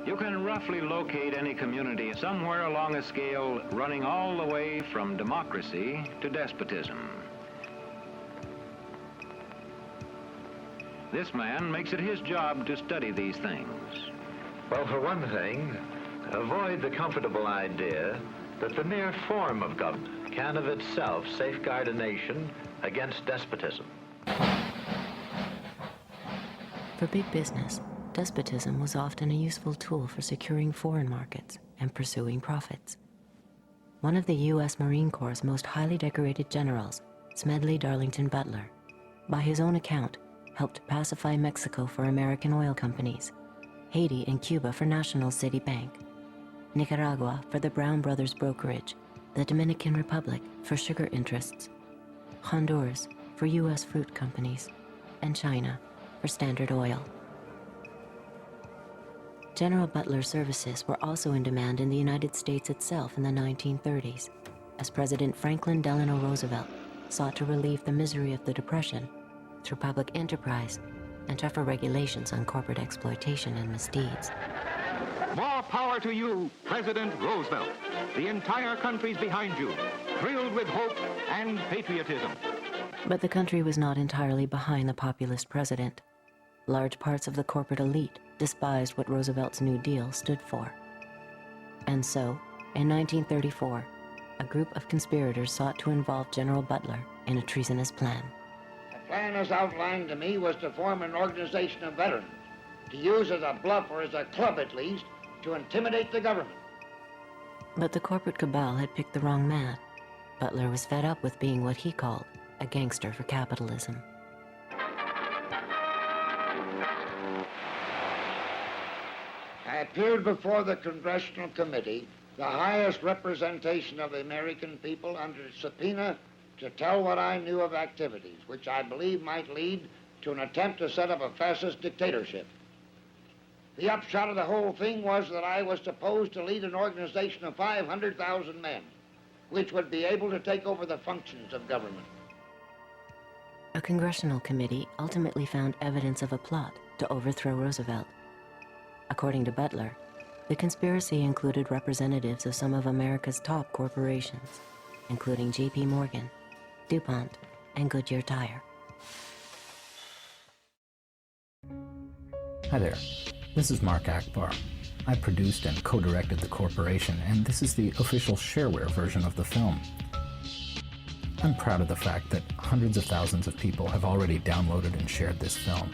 You can roughly locate any community somewhere along a scale running all the way from democracy to despotism. This man makes it his job to study these things. Well, for one thing, avoid the comfortable idea that the mere form of government can of itself safeguard a nation against despotism. For big business, despotism was often a useful tool for securing foreign markets and pursuing profits. One of the U.S. Marine Corps' most highly decorated generals, Smedley Darlington Butler, by his own account, helped pacify Mexico for American oil companies, Haiti and Cuba for National City Bank, Nicaragua for the Brown Brothers Brokerage, the Dominican Republic for sugar interests, Honduras for U.S. fruit companies, and China for Standard Oil. General Butler's services were also in demand in the United States itself in the 1930s, as President Franklin Delano Roosevelt sought to relieve the misery of the Depression through public enterprise and tougher regulations on corporate exploitation and misdeeds. More power to you, President Roosevelt. The entire country's behind you, thrilled with hope and patriotism. But the country was not entirely behind the populist president. Large parts of the corporate elite despised what Roosevelt's New Deal stood for. And so, in 1934, a group of conspirators sought to involve General Butler in a treasonous plan. The plan as outlined to me was to form an organization of veterans, to use as a bluff or as a club at least, to intimidate the government. But the corporate cabal had picked the wrong man. Butler was fed up with being what he called a gangster for capitalism. I appeared before the Congressional Committee, the highest representation of the American people, under subpoena to tell what I knew of activities which I believe might lead to an attempt to set up a fascist dictatorship. The upshot of the whole thing was that I was supposed to lead an organization of 500,000 men, which would be able to take over the functions of government. A congressional committee ultimately found evidence of a plot to overthrow Roosevelt. According to Butler, the conspiracy included representatives of some of America's top corporations, including J.P. Morgan, DuPont, and Goodyear Tire. Hi there, this is Mark Akbar. I produced and co-directed The Corporation, and this is the official shareware version of the film. I'm proud of the fact that hundreds of thousands of people have already downloaded and shared this film.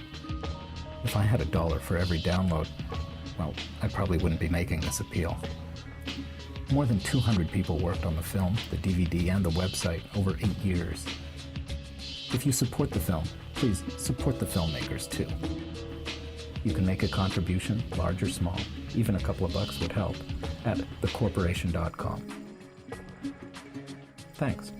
If I had $1 for every download, well, I probably wouldn't be making this appeal. More than 200 people worked on the film, the DVD, and the website over 8 years. If you support the film, please support the filmmakers too. You can make a contribution, large or small, even a couple of bucks would help, at thecorporation.com. Thanks.